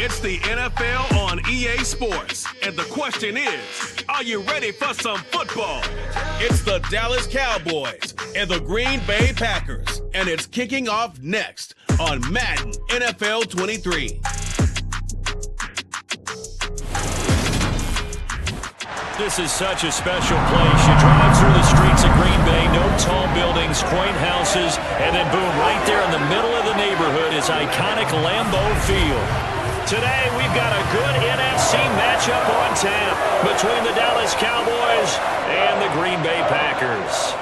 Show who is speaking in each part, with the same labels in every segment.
Speaker 1: It's the NFL on EA Sports. And the question is, are you ready for some football? It's the Dallas Cowboys and the Green Bay Packers. And it's kicking off next on Madden NFL 23.
Speaker 2: This is such a special place. You drive through the streets of Green Bay, no tall buildings, quaint houses, and then boom, right there in the middle of the neighborhood is iconic Lambeau Field. Today, we've got a good NFC matchup on tap between the Dallas Cowboys and the Green Bay Packers.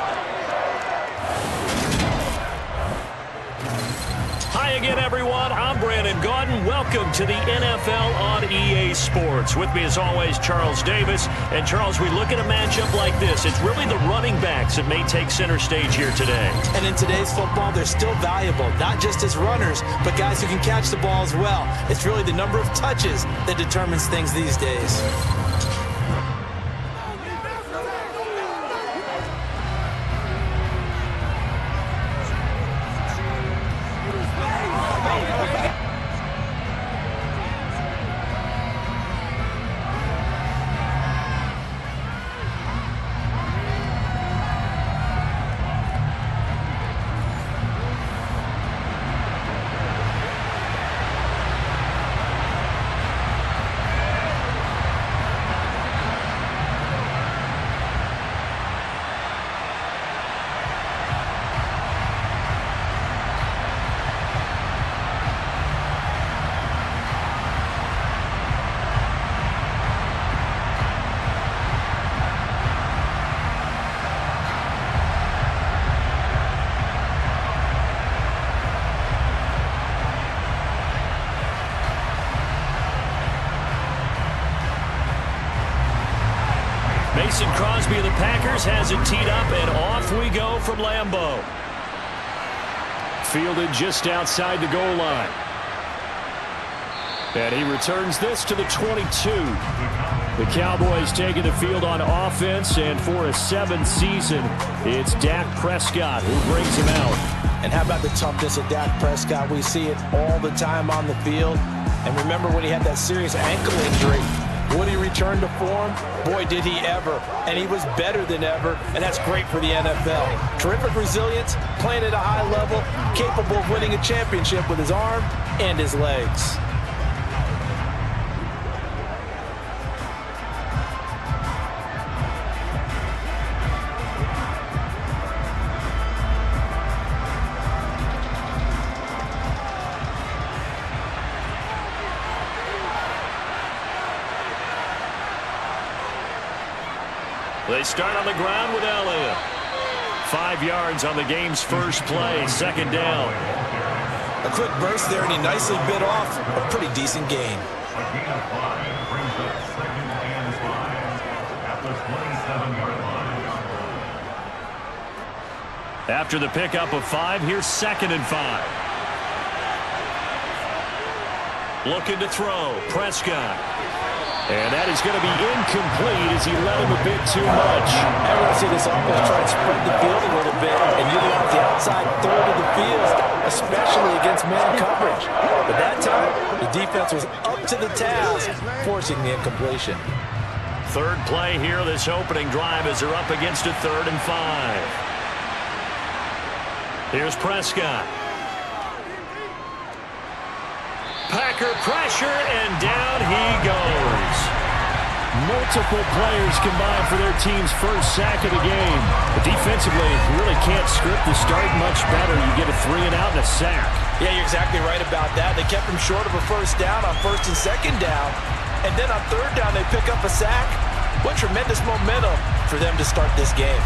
Speaker 2: Hi again, everyone. I'm Brandon Gaudin. Welcome to the NFL on EA Sports. With me, as always, Charles Davis. And, Charles, we look at a matchup like this. It's really the running backs that may take center stage here today.
Speaker 3: And in today's football, they're still valuable, not just as runners, but guys who can catch the ball as well. It's really the number of touches that determines things these days.
Speaker 2: Mason Crosby of the Packers has it teed up, and off we go from Lambeau. Fielded just outside the goal line. And he returns this to the 22. The Cowboys taking the field on offense, and for a seventh season, it's Dak Prescott who brings him out.
Speaker 3: And how about the toughness of Dak Prescott? We see it all the time on the field. And remember when he had that serious ankle injury, would he return to form? Boy, did he ever. And he was better than ever, and that's great for the NFL. Terrific resilience, playing at a high level, capable of winning a championship with his arm and his legs.
Speaker 2: They start on the ground with Elliott. 5 yards on the game's first play, second down.
Speaker 3: A quick burst there, and he nicely bit off a pretty decent gain.
Speaker 2: After the pickup of 5, here's 2nd and 5. Looking to throw, Prescott. And that is going to be incomplete as he let him a bit too much.
Speaker 3: Everyone see this offense try to spread the field a little bit and utilize the outside third of the field, especially against man coverage. But that time, the defense was up to the task, forcing the incompletion.
Speaker 2: Third play here, this opening drive as they're up against a 3rd and 5. Here's Prescott. Packer pressure, and down he goes. Multiple players combined for their team's first sack of the game. But defensively, you really can't script the start much better. You get a 3 and out and a sack.
Speaker 3: Yeah, you're exactly right about that. They kept him short of a first down on 1st and 2nd down. And then on 3rd down, they pick up a sack. What tremendous momentum for them to start this game.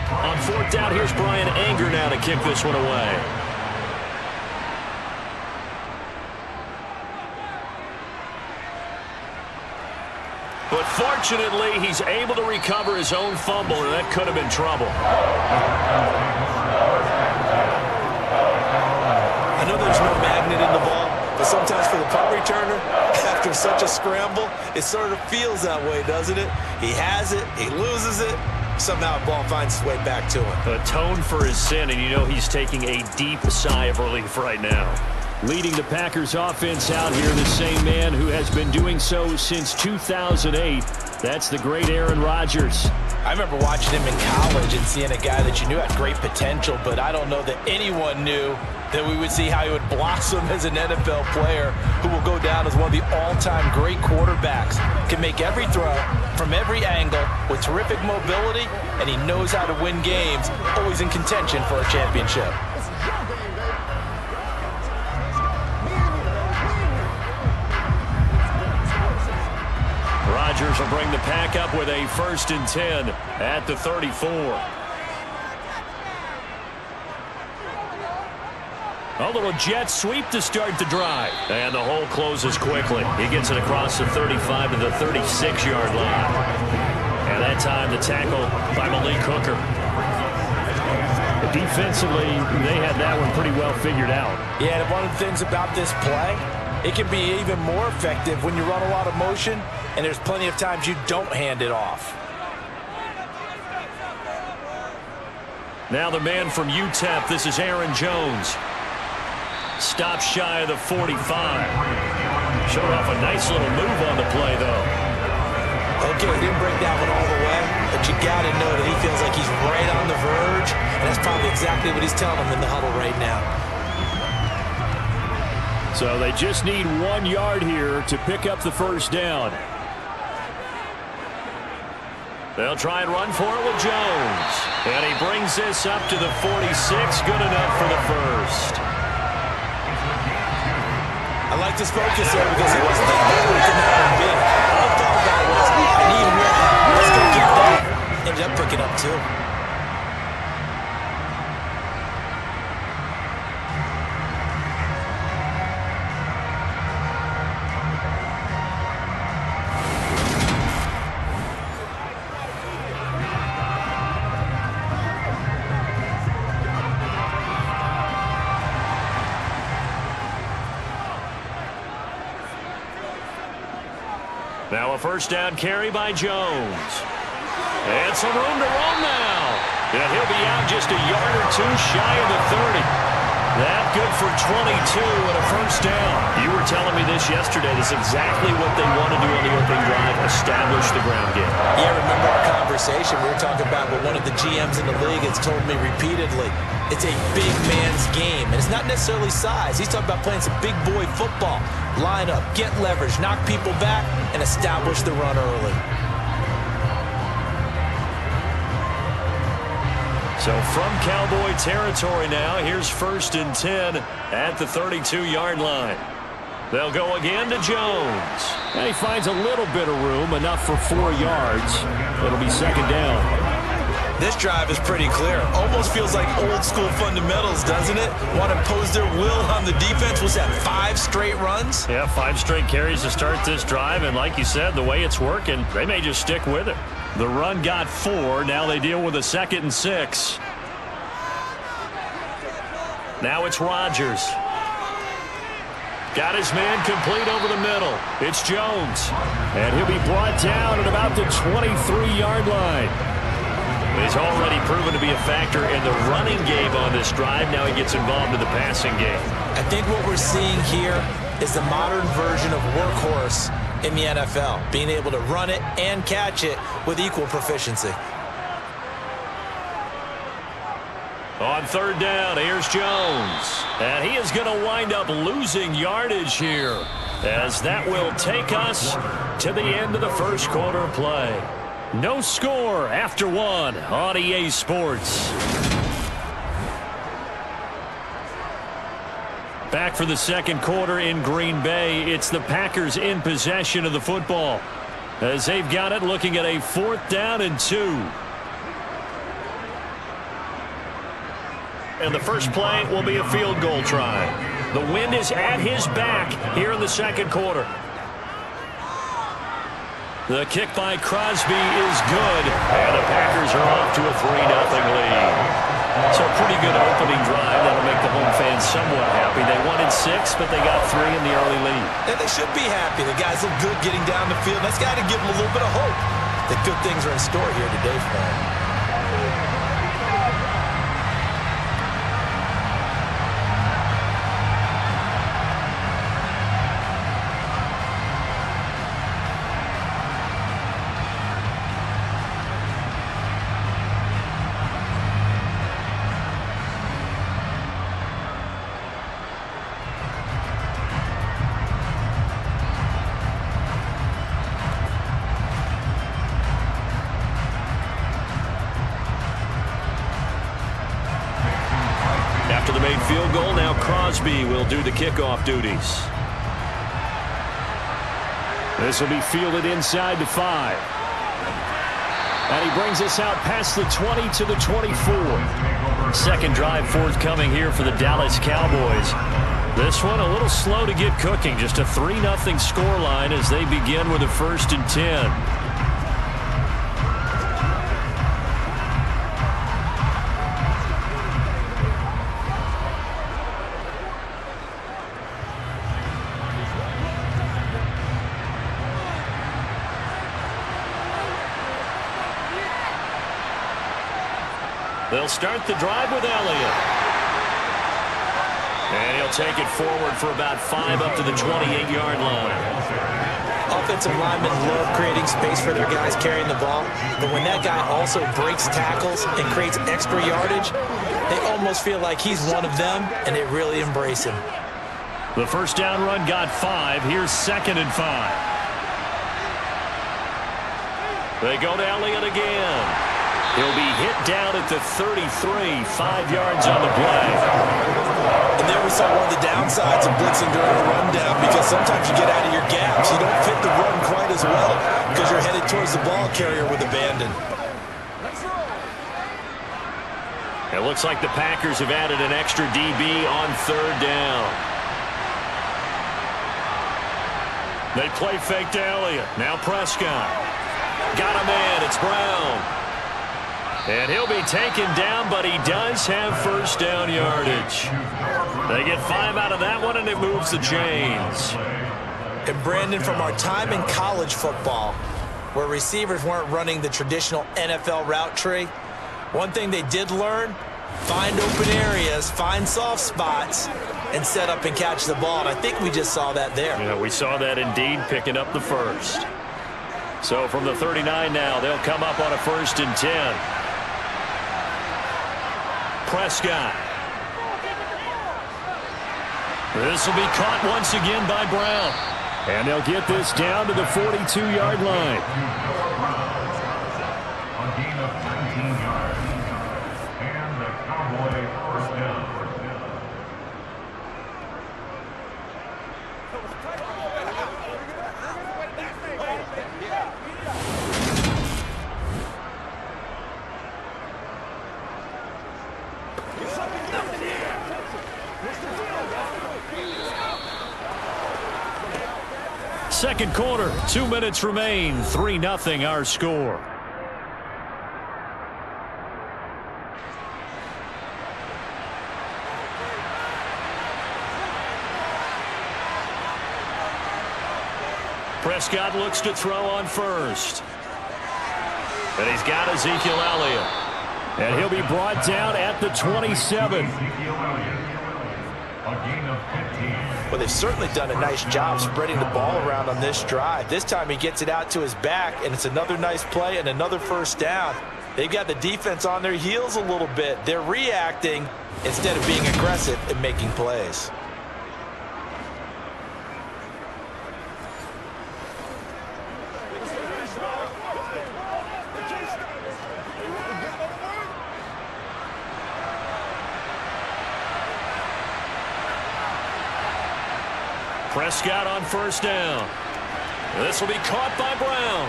Speaker 2: On 4th down, here's Brian Anger now to kick this one away. But fortunately, he's able to recover his own fumble, and that could have been trouble.
Speaker 3: I know there's no magnet in the ball, But sometimes for the punt returner, after such a scramble, it sort of feels that way, doesn't it? He has it, he loses it, somehow the ball finds its way back to him.
Speaker 2: Atone for his sin, and you know he's taking a deep sigh of relief right now. Leading the Packers offense out here, the same man who has been doing so since 2008. That's the great Aaron Rodgers.
Speaker 3: I remember watching him in college and seeing a guy that you knew had great potential, but I don't know that anyone knew that we would see how he would blossom as an NFL player who will go down as one of the all-time great quarterbacks. Can make every throw from every angle with terrific mobility, and he knows how to win games, always in contention for a championship.
Speaker 2: Rodgers will bring the pack up with a 1st and 10 at the 34. A little jet sweep to start the drive. And the hole closes quickly. He gets it across the 35 to the 36-yard line. And that time the tackle by Malik Hooker. Defensively, they had that one pretty well figured out.
Speaker 3: Yeah, and one of the things about this play, it can be even more effective when you run a lot of motion, and there's plenty of times you don't hand it off.
Speaker 2: Now the man from UTEP, this is Aaron Jones. Stops shy of the 45. Showed off a nice little move on the play, though.
Speaker 3: Okay, didn't break that one all the way, but you got to know that he feels like he's right on the verge, and that's probably exactly what he's telling him in the huddle right now.
Speaker 2: So they just need 1 yard here to pick up the 1st down. They'll try and run for it with Jones. And he brings this up to the 46. Good enough for the 1st.
Speaker 3: I like this focus there because he wasn't that bad with the Madden big. All I thought about it was, I need 1. Let's go get that. Ended up picking up 2.
Speaker 2: Now a 1st down carry by Jones. And some room to run now. And he'll be out just a yard or 2 shy of the 30. That good for 22 and a 1st down. You were telling me this yesterday. This is exactly what they want to do on the opening drive, establish the ground game.
Speaker 3: Yeah, remember our conversation. We were talking about what one of the GMs in the league has told me repeatedly. It's a big man's game, and it's not necessarily size. He's talking about playing some big boy football. Line up, get leverage, knock people back, and establish the run early.
Speaker 2: So from Cowboy territory now, here's 1st and 10 at the 32-yard line. They'll go again to Jones. And he finds a little bit of room, enough for 4 yards. It'll be 2nd down.
Speaker 3: This drive is pretty clear. Almost feels like old school fundamentals, doesn't it? Want to impose their will on the defense. Was that 5 straight runs?
Speaker 2: Yeah, 5 straight carries to start this drive. And like you said, the way it's working, they may just stick with it. The run got 4. Now they deal with a 2nd and 6. Now it's Rodgers. Got his man complete over the middle. It's Jones. And he'll be brought down at about the 23-yard line. He's already proven to be a factor in the running game on this drive. Now he gets involved in the passing game.
Speaker 3: I think what we're seeing here is the modern version of workhorse in the NFL, being able to run it and catch it with equal proficiency.
Speaker 2: On 3rd down, here's Jones. And he is going to wind up losing yardage here, as that will take us to the end of the 1st quarter play. No score after 1 on EA Sports. Back for the 2nd quarter in Green Bay. It's the Packers in possession of the football, as they've got it looking at a 4th down and 2. And the first play will be a field goal try. The wind is at his back here in the 2nd quarter. The kick by Crosby is good, and the Packers are off to a 3-0 lead. So a pretty good opening drive. That'll make the home fans somewhat happy. They wanted and 6, but they got 3 in the early lead.
Speaker 3: And they should be happy. The guys look good getting down the field. That's got to give them a little bit of hope that good things are in store here today for them.
Speaker 2: After the made field goal, now Crosby will do the kickoff duties. This will be fielded inside the 5. And he brings us out past the 20 to the 24. Second drive forthcoming here for the Dallas Cowboys. This one a little slow to get cooking. Just a 3-0 scoreline as they begin with a 1st and 10. They'll start the drive with Elliott. And he'll take it forward for about 5 up to the 28-yard line.
Speaker 3: Offensive linemen love creating space for their guys carrying the ball, but when that guy also breaks tackles and creates extra yardage, they almost feel like he's one of them, and they really embrace him.
Speaker 2: The first down run got 5. Here's 2nd and 5. They go to Elliott again. He'll be hit down at the 33, 5 yards on the play.
Speaker 3: And there we saw one of the downsides of blitzing during a rundown, because sometimes you get out of your gaps. You don't fit the run quite as well because you're headed towards the ball carrier with abandon.
Speaker 2: It looks like the Packers have added an extra DB on 3rd down. They play fake to Elliott. Now Prescott. Got him in. It's Brown. And he'll be taken down, but he does have 1st down yardage. They get 5 out of that one, and it moves the chains.
Speaker 3: And Brandon, from our time in college football, where receivers weren't running the traditional NFL route tree, one thing they did learn, find open areas, find soft spots, and set up and catch the ball. And I think we just saw that there.
Speaker 2: Yeah, we saw that indeed, picking up the 1st. So from the 39 now, they'll come up on a 1st and 10. Prescott. This will be caught once again by Brown. And they'll get this down to the 42-yard line.
Speaker 4: A gain of 19 yards. And the Cowboy 1st down.
Speaker 2: Second quarter, 2 minutes remain. 3-0 our score. Prescott looks to throw on 1st. And he's got Ezekiel Elliott. And he'll be brought down at the 27.
Speaker 3: Well, they've certainly done a nice job spreading the ball around on this drive. This time he gets it out to his back, and it's another nice play and another 1st down. They've got the defense on their heels a little bit. They're reacting instead of being aggressive and making plays.
Speaker 2: Prescott on 1st down. This will be caught by Brown.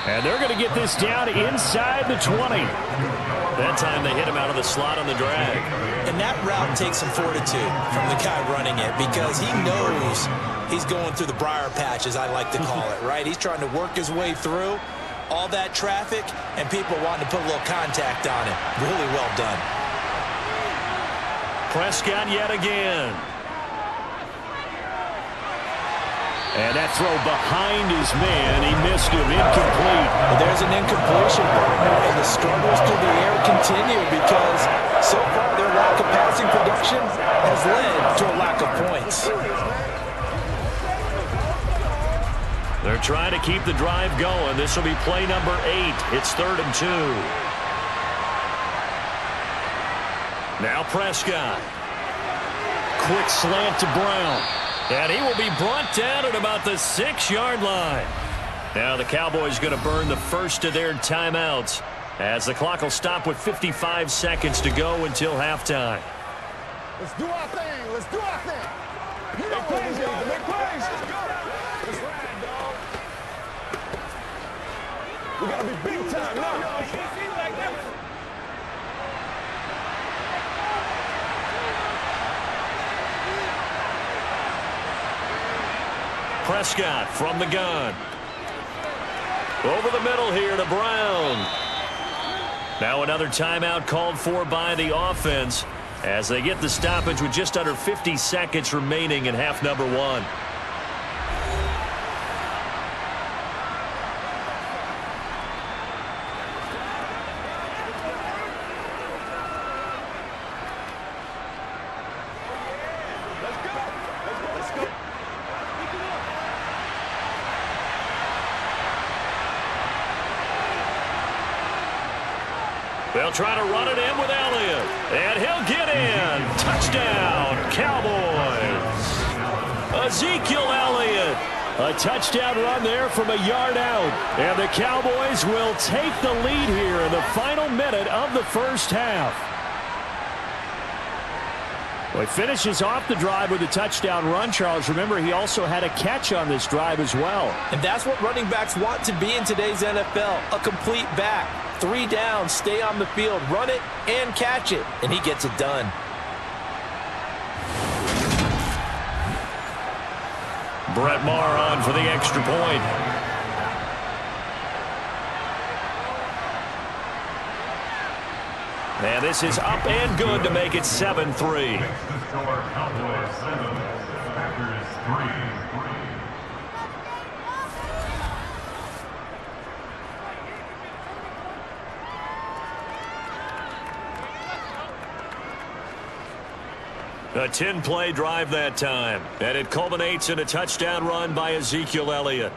Speaker 2: And they're going to get this down inside the 20. That time they hit him out of the slot on the drag.
Speaker 3: And that route takes some fortitude from the guy running it, because he knows he's going through the briar patch, as I like to call it, right? He's trying to work his way through all that traffic and people wanting to put a little contact on it. Really well done.
Speaker 2: Prescott yet again. And that throw behind his man, he missed him, incomplete.
Speaker 3: Well, there's an incompletion, partner, and the struggles through the air continue because so far their lack of passing production has led to a lack of points.
Speaker 2: They're trying to keep the drive going. This will be play number 8. It's 3rd and 2. Now Prescott. Quick slant to Brown. And he will be brought down at about the 6-yard line. Now the Cowboys going to burn the first of their timeouts as the clock will stop with 55 seconds to go until halftime.
Speaker 5: Let's do our thing. Let's do our thing. You know what it is. Make plays. Let's go. Let's ride, dog. We got to be big time now.
Speaker 2: Prescott from the gun. Over the middle here to Brown. Now another timeout called for by the offense as they get the stoppage with just under 50 seconds remaining in half number 1. They'll try to run it in with Elliott. And he'll get in. Touchdown, Cowboys. Ezekiel Elliott. A touchdown run there from a yard out. And the Cowboys will take the lead here in the final minute of the first half. Well, he finishes off the drive with a touchdown run, Charles. Remember, he also had a catch on this drive as well.
Speaker 3: And that's what running backs want to be in today's NFL, a complete back. 3 down, stay on the field, run it, and catch it. And he gets it done.
Speaker 2: Brett Maher on for the extra point. And this is up and good to make it 7-3.
Speaker 4: Next to score, Cowboys 7, Packers 3.
Speaker 2: A 10-play drive that time, and it culminates in a touchdown run by Ezekiel Elliott.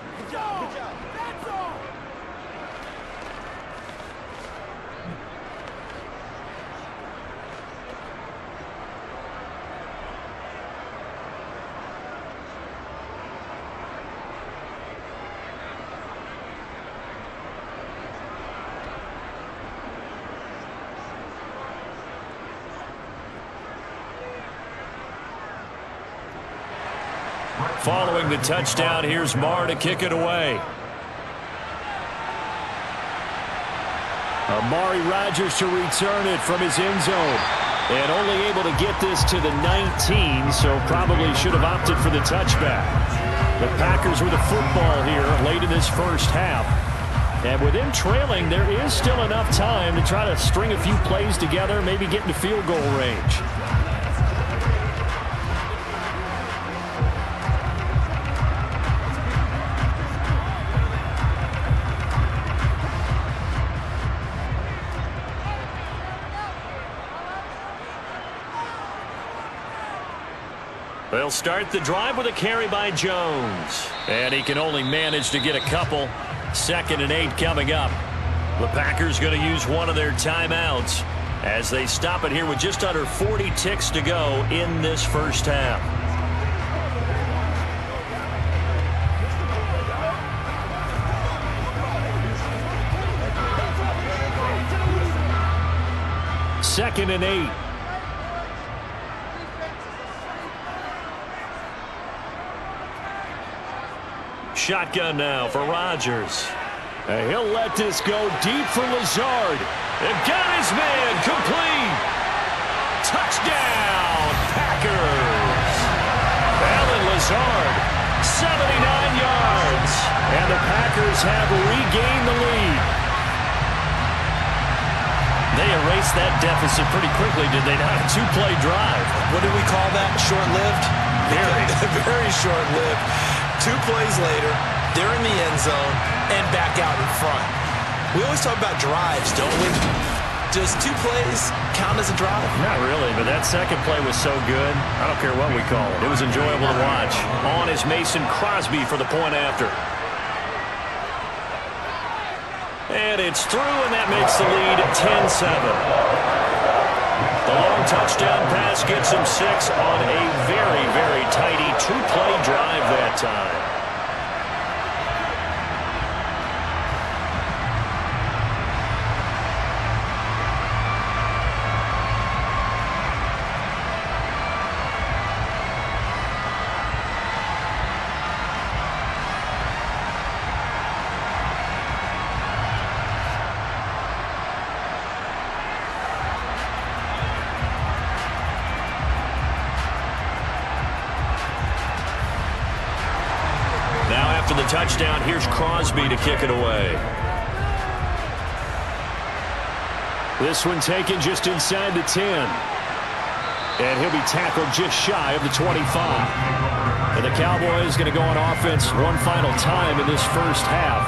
Speaker 2: Following the touchdown, here's Maher to kick it away. Amari Rodgers to return it from his end zone. And only able to get this to the 19, so probably should have opted for the touchback. The Packers with the football here late in this first half. And with them trailing, there is still enough time to try to string a few plays together, maybe get into field goal range. They'll start the drive with a carry by Jones. And he can only manage to get a couple. 2nd and 8 coming up. The Packers going to use one of their timeouts as they stop it here with just under 40 ticks to go in this first half. Second and 8. Shotgun now for Rodgers. And he'll let this go deep for Lazard. And got his man complete. Touchdown, Packers. Allen Lazard, 79 yards. And the Packers have regained the lead. They erased that deficit pretty quickly, did they not? A 2-play drive.
Speaker 3: What do we call that? Short-lived?
Speaker 2: Very.
Speaker 3: Very short-lived. 2 plays later, they're in the end zone and back out in front. We always talk about drives, don't we? Does 2 plays count as a drive?
Speaker 2: Not really, but that second play was so good. I don't care what we call it. It was enjoyable to watch. On is Mason Crosby for the point after. And it's through, and that makes the lead 10-7. The long touchdown pass gets him 6 on a very, very tidy 2-play drive that time. After the touchdown, here's Crosby to kick it away. This one taken just inside the 10. And he'll be tackled just shy of the 25. And the Cowboys going to go on offense one final time in this first half.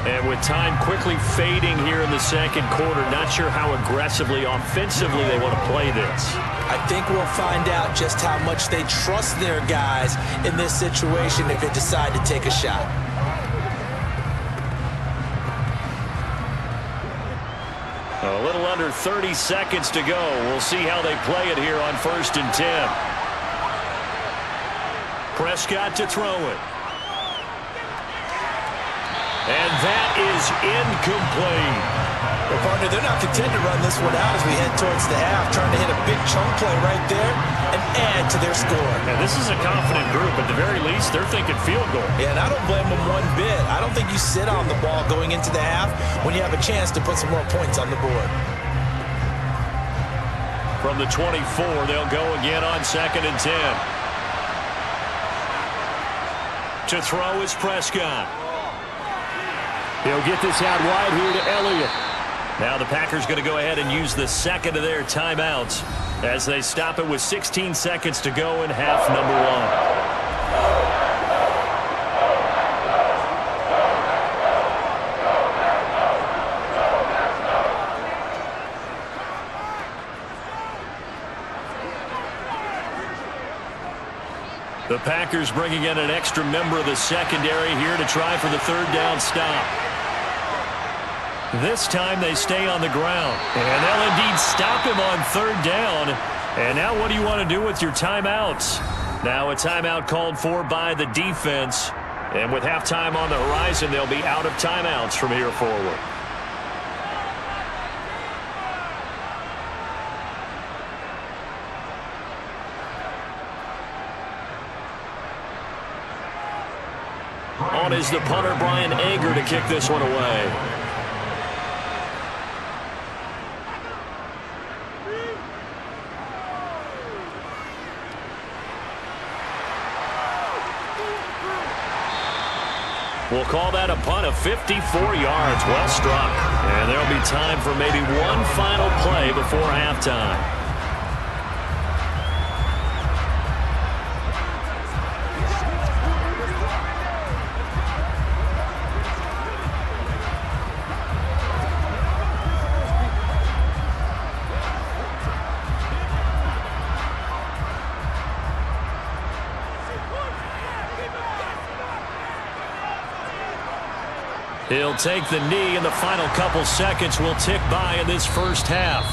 Speaker 2: And with time quickly fading here in the second quarter, not sure how aggressively, offensively they want to play this.
Speaker 3: I think we'll find out just how much they trust their guys in this situation if they decide to take a shot.
Speaker 2: A little under 30 seconds to go. We'll see how they play it here on 1st and 10. Prescott to throw it. And that is incomplete.
Speaker 3: Well, partner, they're not content to run this one out as we head towards the half, trying to hit a big chunk play right there and add to their score.
Speaker 2: And this is a confident group. At the very least, they're thinking field goal.
Speaker 3: Yeah, and I don't blame them one bit. I don't think you sit on the ball going into the half when you have a chance to put some more points on the board.
Speaker 2: From the 24, they'll go again on 2nd and 10. To throw is Prescott. He'll get this out wide here to Elliott. Now the Packers going to go ahead and use the second of their timeouts as they stop it with 16 seconds to go in half number 1. The Packers bringing in an extra member of the secondary here to try for the 3rd down stop. This time they stay on the ground. And they'll indeed stop him on 3rd down. And now what do you want to do with your timeouts? Now a timeout called for by the defense. And with halftime on the horizon, they'll be out of timeouts from here forward. On is the punter, Brian Ager, to kick this one away. We'll call that a punt of 54 yards. Well struck. And there'll be time for maybe one final play before halftime. He'll take the knee, and the final couple seconds will tick by in this first half.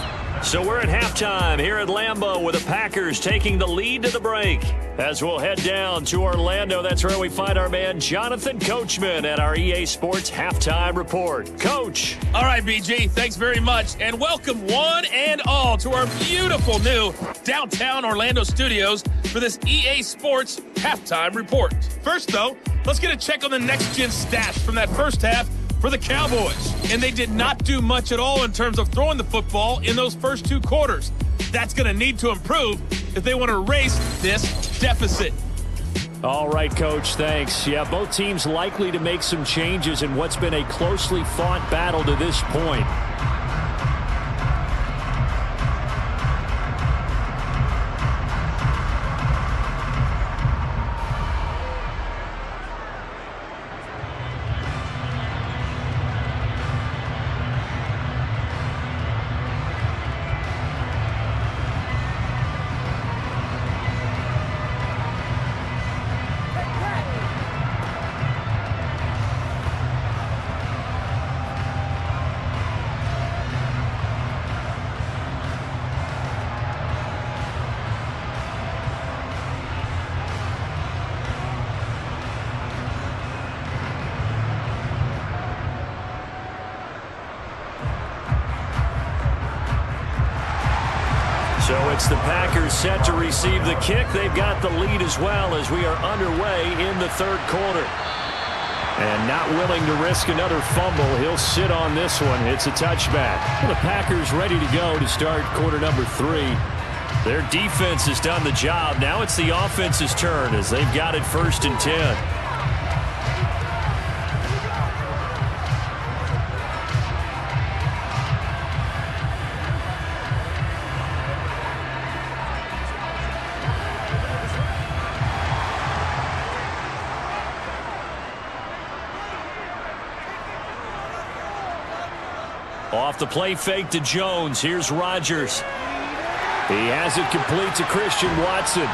Speaker 2: So we're at halftime here at Lambeau with the Packers taking the lead to the break. As we'll head down to Orlando, that's where we find our man Jonathan Coachman at our EA Sports Halftime Report. Coach.
Speaker 6: All right, BG, thanks very much. And welcome one and all to our beautiful new downtown Orlando studios for this EA Sports Halftime Report. First, though, let's get a check on the next-gen stats from that first half for the Cowboys. And they did not do much at all in terms of throwing the football in those first 2 quarters. That's going to need to improve if they want to erase this deficit.
Speaker 2: All right, Coach, thanks. Yeah, both teams likely to make some changes in what's been a closely fought battle to this point. It's the Packers set to receive the kick. They've got the lead as well as we are underway in the third quarter. And not willing to risk another fumble. He'll sit on this one. It's a touchback. Well, the Packers ready to go to start quarter number 3. Their defense has done the job. Now it's the offense's turn as they've got it 1st and 10. Off the play fake to Jones. Here's Rodgers. He has it complete to Christian Watson.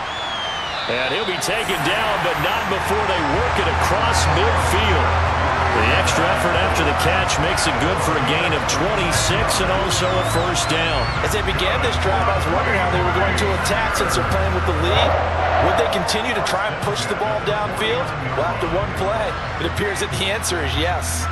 Speaker 2: And he'll be taken down, but not before they work it across midfield. The extra effort after the catch makes it good for a gain of 26 and also a 1st down.
Speaker 3: As they began this drive, I was wondering how they were going to attack since they're playing with the lead. Would they continue to try and push the ball downfield? Well, after one play, it appears that the answer is yes.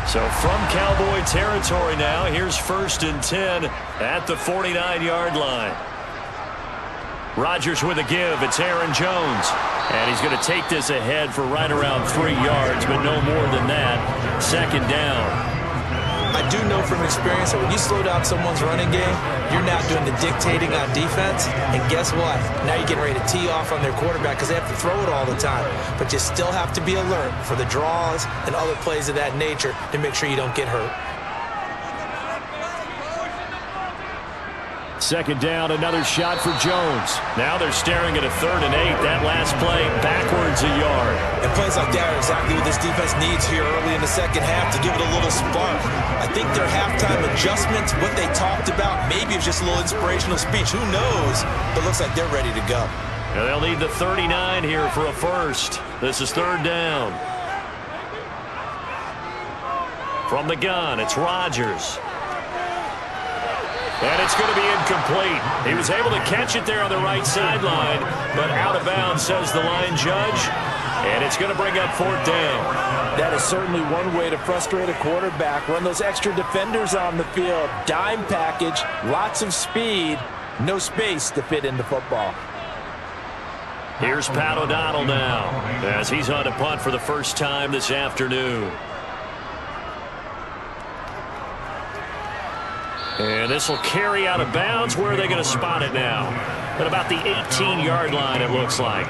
Speaker 2: So from Cowboy territory now, here's 1st and 10 at the 49-yard line. Rodgers with a give. It's Aaron Jones. And he's going to take this ahead for right around 3 yards, but no more than that. 2nd down.
Speaker 3: I do know from experience that when you slow down someone's running game, you're now doing the dictating on defense. And guess what? Now you're getting ready to tee off on their quarterback because they have to throw it all the time. But you still have to be alert for the draws and other plays of that nature to make sure you don't get hurt.
Speaker 2: 2nd down, another shot for Jones. Now they're staring at a 3rd and 8. That last play backwards a yard.
Speaker 3: And plays like that are exactly what this defense needs here early in the second half to give it a little spark. I think their halftime adjustments, what they talked about, maybe it's just a little inspirational speech. Who knows? But it looks like they're ready to go.
Speaker 2: And they'll need the 39 here for a 1st. This is 3rd down. From the gun, it's Rodgers. And it's going to be incomplete. He was able to catch it there on the right sideline, but out of bounds, says the line judge. And it's going to bring up 4th down.
Speaker 3: That is certainly one way to frustrate a quarterback. Run those extra defenders on the field. Dime package, lots of speed, no space to fit into football.
Speaker 2: Here's Pat O'Donnell now as he's on to punt for the 1st time this afternoon. And this will carry out of bounds. Where are they going to spot it now? At about the 18-yard line, it looks like.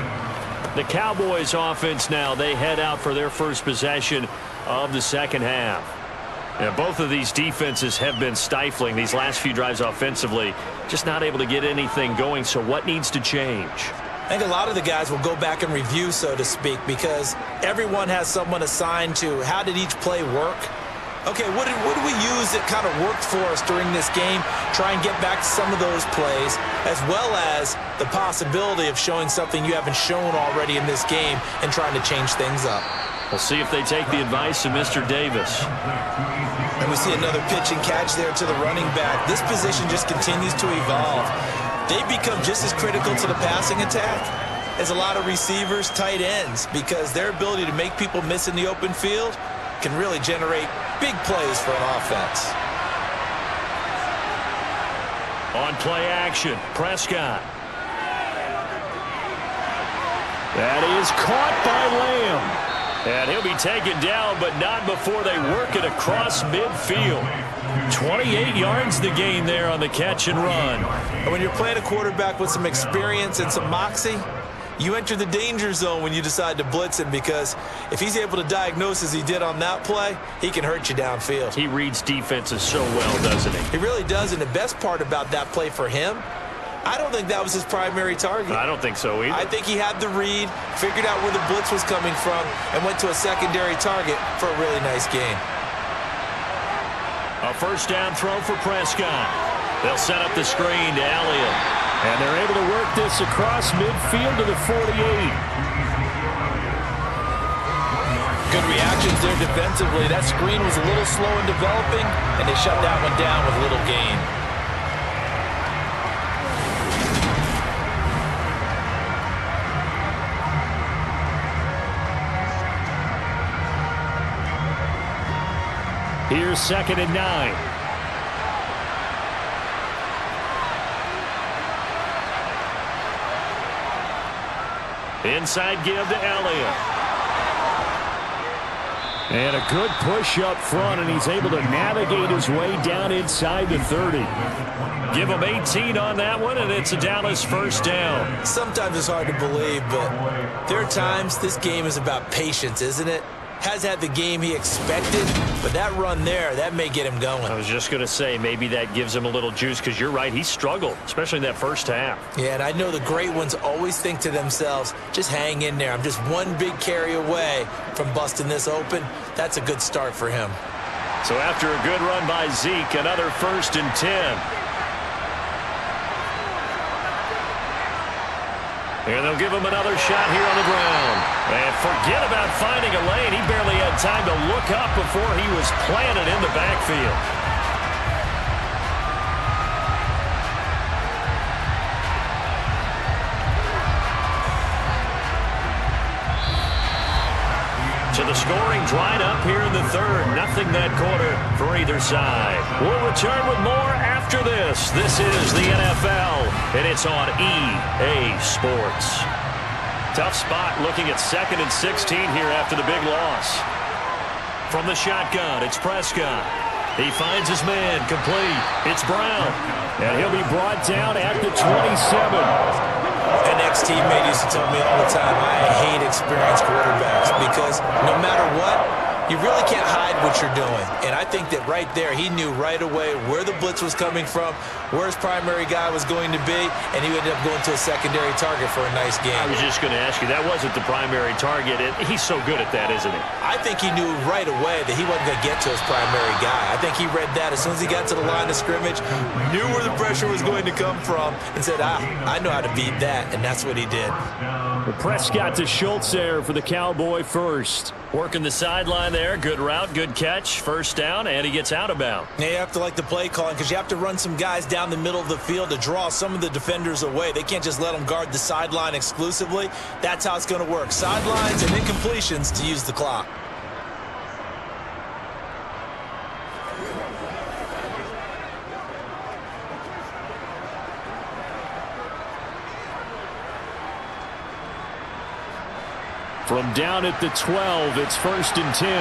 Speaker 2: The Cowboys offense now, they head out for their 1st possession of the 2nd half. And both of these defenses have been stifling these last few drives offensively. Just not able to get anything going. So what needs to change?
Speaker 3: I think a lot of the guys will go back and review, so to speak, because everyone has someone assigned to how did each play work. Okay, what did we use that kind of worked for us during this game? Try and get back to some of those plays, as well as the possibility of showing something you haven't shown already in this game and trying to change things up.
Speaker 2: We'll see if they take the advice of Mr. Davis.
Speaker 3: And we see another pitch and catch there to the running back. This position just continues to evolve. They become just as critical to the passing attack as a lot of receivers, tight ends, because their ability to make people miss in the open field can really generate big plays for an offense.
Speaker 2: On play action, Prescott. That is caught by Lamb. And he'll be taken down, but not before they work it across midfield. 28 yards the gain there on the catch and run.
Speaker 3: And when you're playing a quarterback with some experience and some moxie, you enter the danger zone when you decide to blitz him, because if he's able to diagnose as he did on that play, he can hurt you downfield.
Speaker 2: He reads defenses so well, doesn't he?
Speaker 3: He really does, and the best part about that play for him, I don't think that was his primary target.
Speaker 2: I don't think so either.
Speaker 3: I think he had the read, figured out where the blitz was coming from, and went to a secondary target for a really nice gain.
Speaker 2: A 1st down throw for Prescott. They'll set up the screen to Elliott. And they're able to work this across midfield to the 48.
Speaker 3: Good reactions there defensively. That screen was a little slow in developing, and they shut that one down with a little gain.
Speaker 2: Here's 2nd and 9. Inside give to Elliott. And a good push up front, and he's able to navigate his way down inside the 30. Give him 18 on that one, and it's a Dallas first down.
Speaker 3: Sometimes it's hard to believe, but there are times this game is about patience, isn't it? Has had the game he expected, but that run there, that may get him going.
Speaker 2: I was just going to say, maybe that gives him a little juice, because you're right, he struggled, especially in that first half.
Speaker 3: Yeah, and I know the great ones always think to themselves, just hang in there. I'm just one big carry away from busting this open. That's a good start for him.
Speaker 2: So after a good run by Zeke, another 1st and 10. And they'll give him another shot here on the ground. And forget about finding a lane. He barely had time to look up before he was planted in the backfield. So the scoring dried up here in the 3rd. Nothing that quarter for either side. We'll return with more after this. This is the NFL, and it's on EA Sports. Tough spot looking at 2nd and 16 here after the big loss. From the shotgun, it's Prescott. He finds his man, complete. It's Brown, and he'll be brought down at the 27.
Speaker 3: An ex-teammate used to tell me all the time, I hate experienced quarterbacks because no matter what, you really can't hide what you're doing. And I think that right there, he knew right away where the blitz was coming from, where his primary guy was going to be, and he ended up going to a secondary target for a nice game.
Speaker 2: I was just going to ask you, that wasn't the primary target. He's so good at that, isn't he?
Speaker 3: I think he knew right away that he wasn't going to get to his primary guy. I think he read that as soon as he got to the line of scrimmage, knew where the pressure was going to come from, and said, I know how to beat that, and that's what he did.
Speaker 2: Prescott to Schultz there for the Cowboy first. Working the sideline there. Good route, good catch. First down, and he gets out of bounds.
Speaker 3: Yeah, you have to like the play calling because you have to run some guys down the middle of the field to draw some of the defenders away. They can't just let them guard the sideline exclusively. That's how it's going to work. Sidelines and incompletions to use the clock.
Speaker 2: From down at the 12, it's 1st and 10.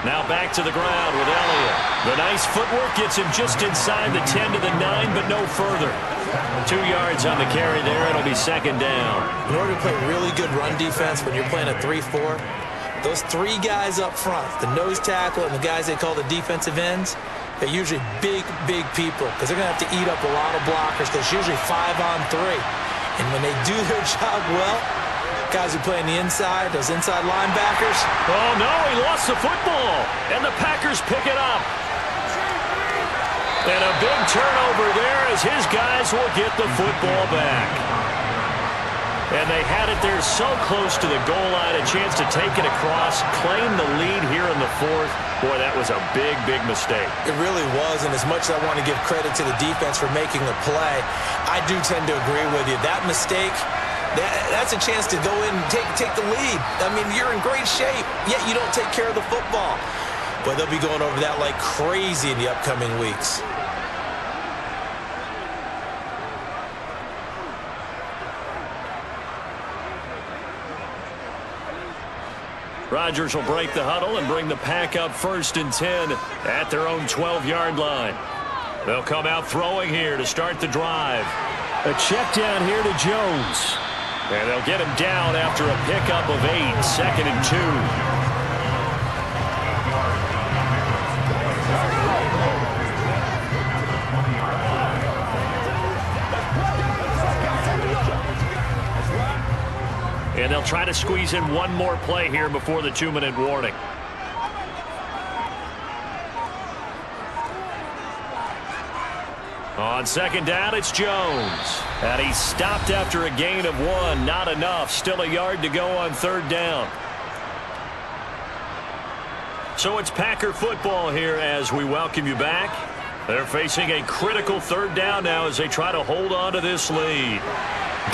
Speaker 2: Now back to the ground with Elliott. The nice footwork gets him just inside the 10 to the 9, but no further. 2 yards on the carry there. It'll be 2nd down.
Speaker 3: In order to play really good run defense when you're playing a 3-4, those 3 guys up front, the nose tackle and the guys they call the defensive ends, they're usually big, big people because they're going to have to eat up a lot of blockers because it's usually 5-on-3. And when they do their job well, guys who play on the inside, those inside linebackers.
Speaker 2: Oh, no, he lost the football. And the Packers pick it up. And a big turnover there as his guys will get the football back. And they had it there so close to the goal line, a chance to take it across, claim the lead here in the 4th. Boy, that was a big, big mistake.
Speaker 3: It really was, and as much as I want to give credit to the defense for making the play, I do tend to agree with you. That mistake, that's a chance to go in and take the lead. I mean, you're in great shape, yet you don't take care of the football. But they'll be going over that like crazy in the upcoming weeks.
Speaker 2: Rodgers will break the huddle and bring the pack up 1st and 10 at their own 12-yard line. They'll come out throwing here to start the drive. A check down here to Jones. And they'll get him down after a pickup of 8, 2nd and 2. And they'll try to squeeze in one more play here before the 2-minute warning. On 2nd down, it's Jones. And he's stopped after a gain of 1. Not enough. Still a yard to go on 3rd down. So it's Packer football here as we welcome you back. They're facing a critical 3rd down now as they try to hold on to this lead.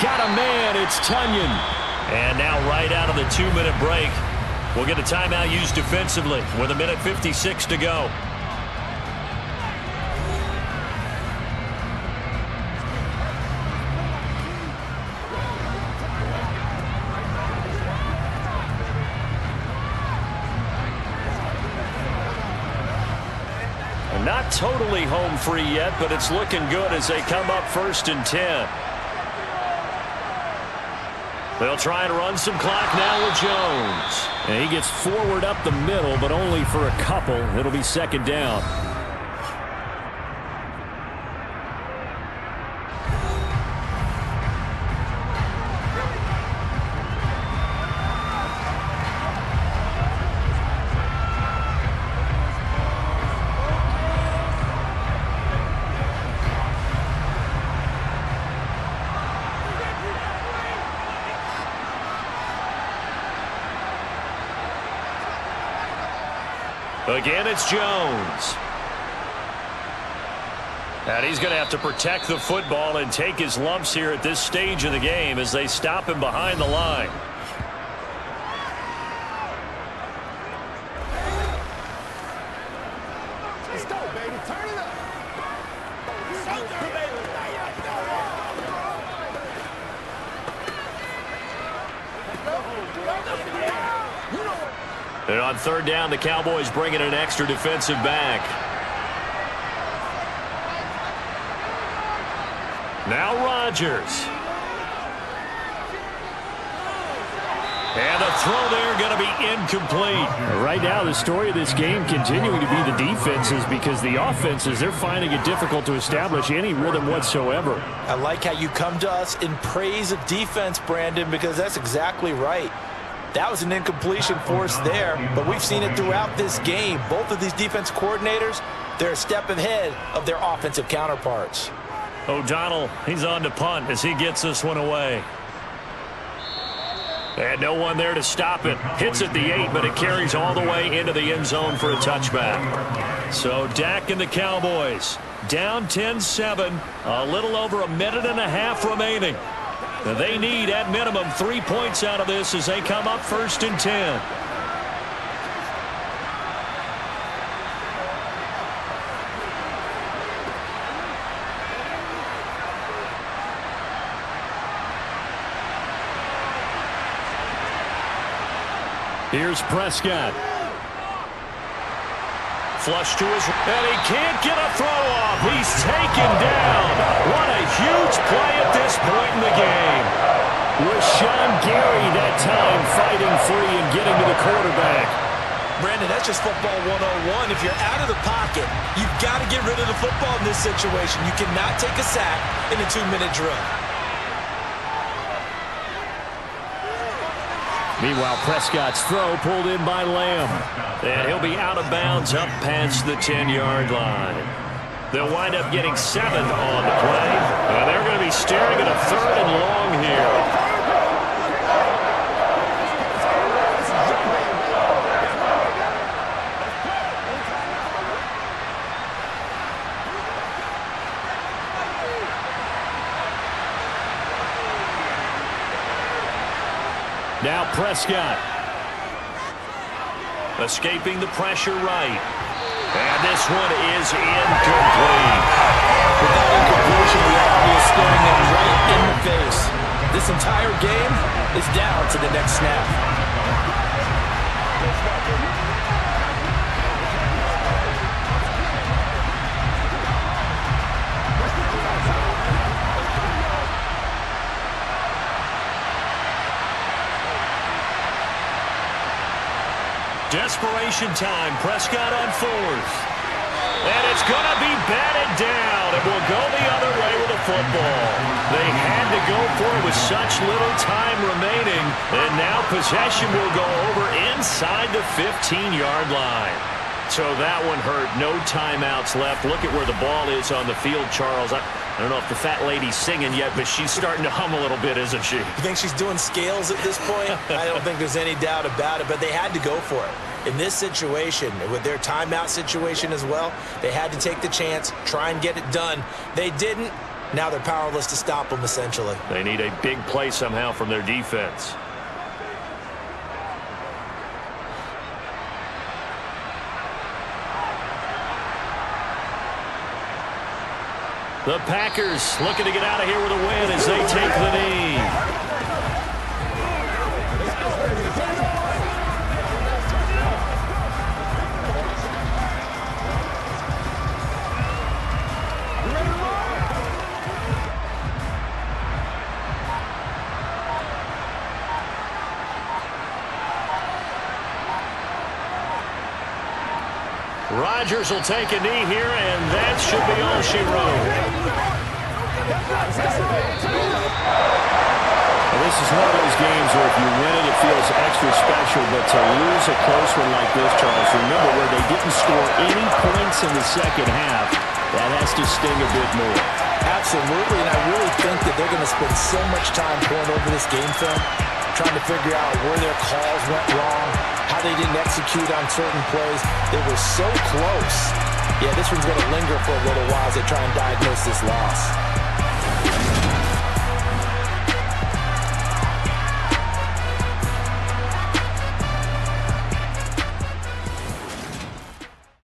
Speaker 2: Got a man. It's Tunyon. And now right out of the 2-minute break, We'll get a timeout used defensively with 1:56 to go. Not totally home free yet, but it's looking good as they come up 1st and 10. They'll try and run some clock now with Jones.
Speaker 7: And he gets forward up the middle, but only for a couple. It'll be 2nd down.
Speaker 2: Again, it's Jones. And he's going to have to protect the football and take his lumps here at this stage of the game as they stop him behind the line.
Speaker 5: Let's go, baby. Turn it up.
Speaker 2: And on 3rd down, the Cowboys bring in an extra defensive back. Now Rodgers. And the throw there going to be incomplete.
Speaker 7: Right now, the story of this game continuing to be the defenses, because the offenses, they're finding it difficult to establish any rhythm whatsoever.
Speaker 3: I like how you come to us in praise of defense, Brandon, because that's exactly right. That was an incompletion force there, but we've seen it throughout this game. Both of these defense coordinators, they're a step ahead of their offensive counterparts.
Speaker 2: O'Donnell, he's on to punt as he gets this one away. And no one there to stop it. Hits at the 8, but it carries all the way into the end zone for a touchback. So Dak and the Cowboys down 10-7, a little over a minute and a half remaining. They need, at minimum, 3 points out of this as they come up 1st and 10.
Speaker 7: Here's Prescott.
Speaker 2: Flush to his, and he can't get a throw off. He's taken down. What a huge play at this point in the game.
Speaker 7: Rashawn Gary that time fighting free and getting to the quarterback.
Speaker 3: Brandon, that's just football 101. If you're out of the pocket, you've got to get rid of the football in this situation. You cannot take a sack in a 2-minute drill.
Speaker 7: Meanwhile, Prescott's throw pulled in by Lamb.
Speaker 2: And he'll be out of bounds up past the 10-yard line. They'll wind up getting 7 on the play. And they're going to be staring at a 3rd and long here.
Speaker 7: Now Prescott.
Speaker 2: Escaping the pressure right. And this one is incomplete.
Speaker 3: With that incompletion, the reality is staring them right in the face. This entire game is down to the next snap.
Speaker 2: Desperation time. Prescott on 4th. And it's going to be batted down. It will go the other way with the football. They had to go for it with such little time remaining. And now possession will go over inside the 15-yard line. So that one hurt. No timeouts left. Look at where the ball is on the field, Charles. I don't know if the fat lady's singing yet, but she's starting to hum a little bit, isn't she?
Speaker 3: You think she's doing scales at this point? I don't think there's any doubt about it, but they had to go for it. In this situation, with their timeout situation as well, they had to take the chance, try and get it done. They didn't. Now they're powerless to stop them, essentially.
Speaker 2: They need a big play somehow from their defense. The Packers looking to get out of here with a win as they take the knee. Rodgers will take a knee here, and that should be all she wrote.
Speaker 7: Well, this is one of those games where if you win it, it feels extra special, but to lose a close one like this, Charles, remember where they didn't score any points in the second half, that has to sting a bit more.
Speaker 3: Absolutely, and I really think that they're going to spend so much time going over this game film, trying to figure out where their calls went wrong, how they didn't execute on certain plays. They were so close. Yeah, this one's going to linger for a little while as they try and diagnose this loss.